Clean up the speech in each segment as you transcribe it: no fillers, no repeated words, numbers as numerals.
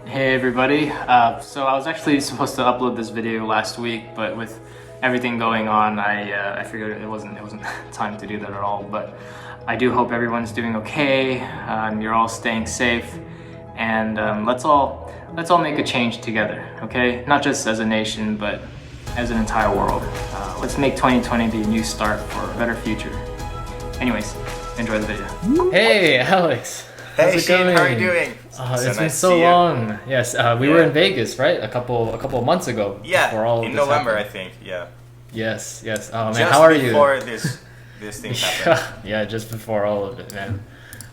Hey everybody. So I was actually supposed to upload this video last week, but with everything going on, I figured it wasn't time to do that at all. But I do hope everyone's doing okay. You're all staying safe, and let's all make a change together. Okay, not just as a nation, but as an entire world. Let's make 2020 be a new start for a better future. Anyways, enjoy the video. Hey Alex. Hey Shin, how are you doing? It's been so long. Yes, we were in Vegas, right? A couple of months ago. Yeah, before all of in this November, happened. I think. Yeah. Yes. Oh man, Just how are you? before this thing happened. Yeah, just before all of it, man.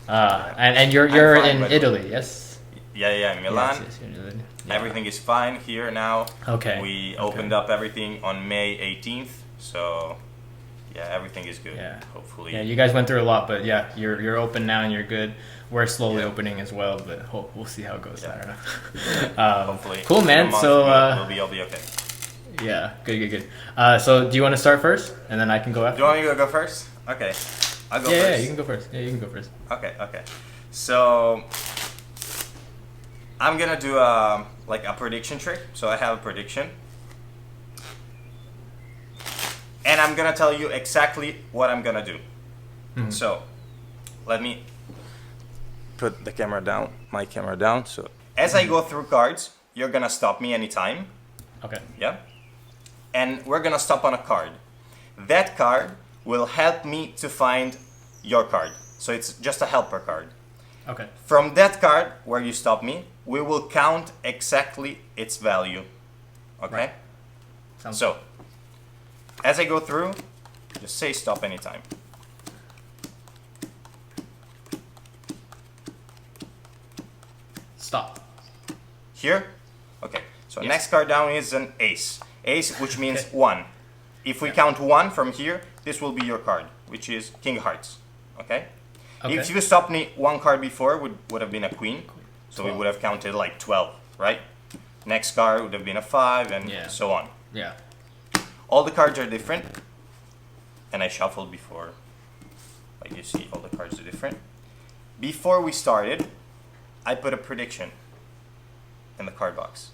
And you're fine, in but- Italy, yes? Yeah, Milan. Yes, you're in Italy. Yeah. Everything is fine here now. Okay. We opened up everything on May 18th, so yeah, everything is good. Yeah. Hopefully. Yeah, you guys went through a lot, but yeah, you're open now and you're good. We're slowly Yeah. opening as well, but we'll see how it goes. Yeah. I don't know. Hopefully. Cool, man. in a month So we'll be okay. yeah, good. So do you want to start first, and then I can go Do after? you want me to go first? Okay. I'll go Yeah, first. you can go first. Yeah, you can go first. Okay. So I'm gonna do like a prediction trick. So I have a prediction, and I'm gonna tell you exactly what I'm gonna do. Mhm. So let me put the camera down, my camera down. So as I go through cards, you're gonna stop me anytime. Okay. Yeah, and we're gonna stop on a card. That card will help me to find your card. So it's just a helper card. Okay. From that card where you stop me, we will count exactly its value. Okay? Right. Sounds So, as I go through, just say stop anytime. Stop. Here? Okay. So Yes. next card down is an ace. Ace, which means Okay. 1. If we count 1 from here, this will be your card, which is King of Hearts. Okay? Okay. If you stopped me one card before, would have been a queen. So we 12. would have counted like 12, right? Next card would have been a 5 and Yeah. so on. Yeah. All the cards are different. And I shuffled before. Like you see, all the cards are different. Before we started, I put a prediction in the card box.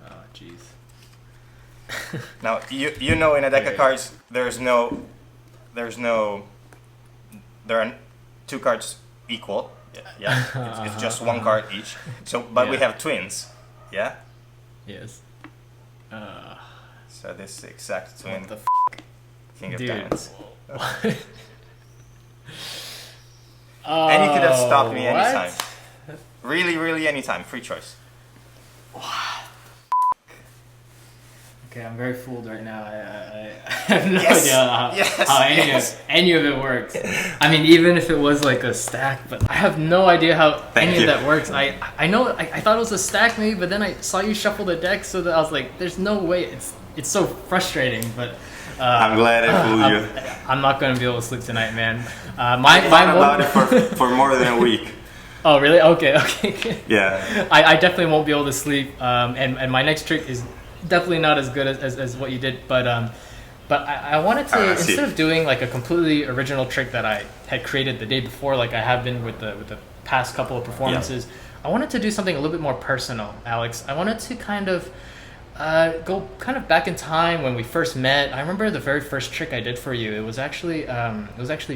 Oh, jeez. Now, you know in a deck of Okay. cards, there are 2 cards equal. Yeah. It's just 1 card each. So, but we Yeah. have twins. Yeah. Yes. So this exact twin, What the King of dude? Diamonds. Oh, And you could have stopped me what? anytime. Really anytime. Free choice. Okay, I'm very fooled right now. I have no Yes, idea how, yes, how yes. any of it works. I mean, even if it was like a stack, but I have no idea how Thank any you. of that works. I know I thought it was a stack maybe, but then I saw you shuffle the deck, so that I was like, there's no way. It's so frustrating, but. I'm glad I fooled you. I'm not gonna be able to sleep tonight, man. I My thought about it for more than a week. Oh really? Okay. Good. Yeah. I definitely won't be able to sleep. And my next trick is definitely not as good as what you did. But I wanted to, I see. instead of doing like a completely original trick that I had created the day before, like I have been with the past couple of performances, I wanted to do something a little bit more personal, Alex. I wanted to kind of go kind of back in time when we first met. I remember the very first trick I did for you. It was actually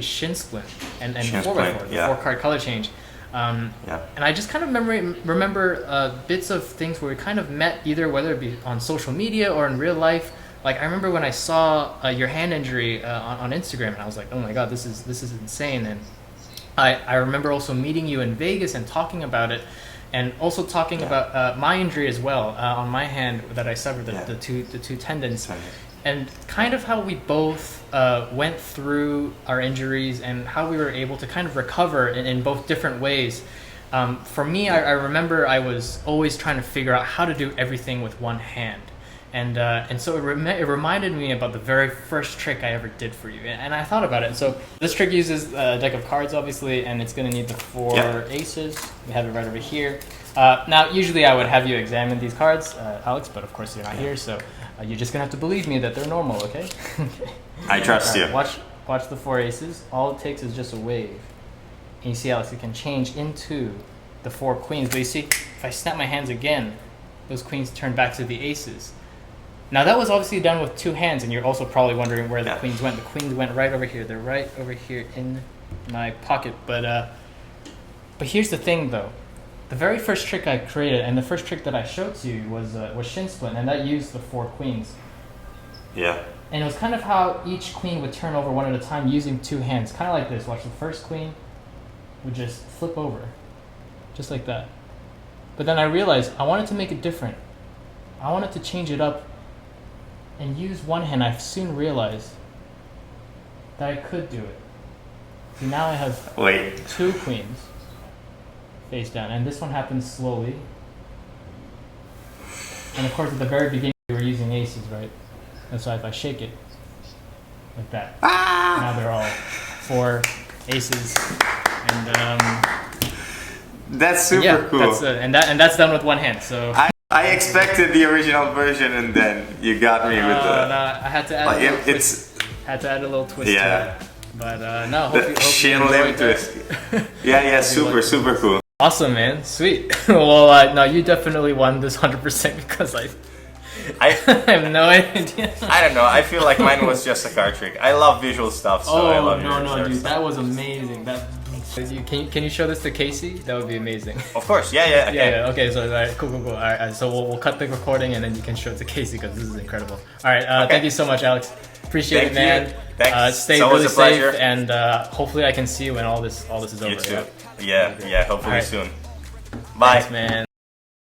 Shin Splint and Shin 4x4, Splint, the yeah. 4-card color change. Yeah. And I just kind of remember bits of things where we kind of met, either whether it be on social media or in real life. Like I remember when I saw your hand injury on Instagram, and I was like, oh my god, this is insane. And I remember also meeting you in Vegas and talking about it, and also talking about my injury as well on my hand that I severed the two tendons. And kind of how we both went through our injuries and how we were able to kind of recover in both different ways. For me, I remember I was always trying to figure out how to do everything with one hand. And so it reminded me about the very first trick I ever did for you. And I thought about it. So this trick uses a deck of cards, obviously, and it's going to need the 4 aces. We have it right over here. Now, usually I would have you examine these cards, Alex, but of course you're not here, so you're just going to have to believe me that they're normal, okay? I trust you. Watch the 4 aces. All it takes is just a wave. And you see, Alex, it can change into the 4 queens. But you see, if I snap my hands again, those queens turn back to the aces. Now that was obviously done with 2 hands, and you're also probably wondering where the queens went. The queens went right over here. They're right over here in my pocket. But here's the thing, though. The very first trick I created, and the first trick that I showed to you was Shin split, and that used the 4 queens. Yeah. And it was kind of how each queen would turn over one at a time using 2 hands, kind of like this. Watch, the first queen would just flip over, just like that. But then I realized I wanted to make it different. I wanted to change it up and use one hand. I soon realized that I could do it. See, now I have 2 queens face down, and this one happens slowly. And of course, at the very beginning, we were using aces, right? And so if I shake it like that, now they're all 4 aces, and that's super cool. That's and that's done with one hand. So I expected the original version, and then you got me with the. No, I had to add like a little twist. Had to add a little twist to it. But no, hope you Shin enjoyed twist. Yeah, super cool. Awesome, man. Sweet. Well, no, you definitely won this 100% because I have no idea. I don't know. I feel like mine was just a card trick. I love visual stuff, so I love no, dude, that was amazing. Can you show this to Casey? That would be amazing. Of course, yeah. Yeah. Okay, so all right, cool. All right, so we'll cut the recording and then you can show it to Casey because this is incredible. All right, Thank you so much, Alex. Appreciate it, man. Thanks. Stay really safe, and hopefully I can see you when all this is over. You too. Yeah. Hopefully soon. Bye. Thanks, man.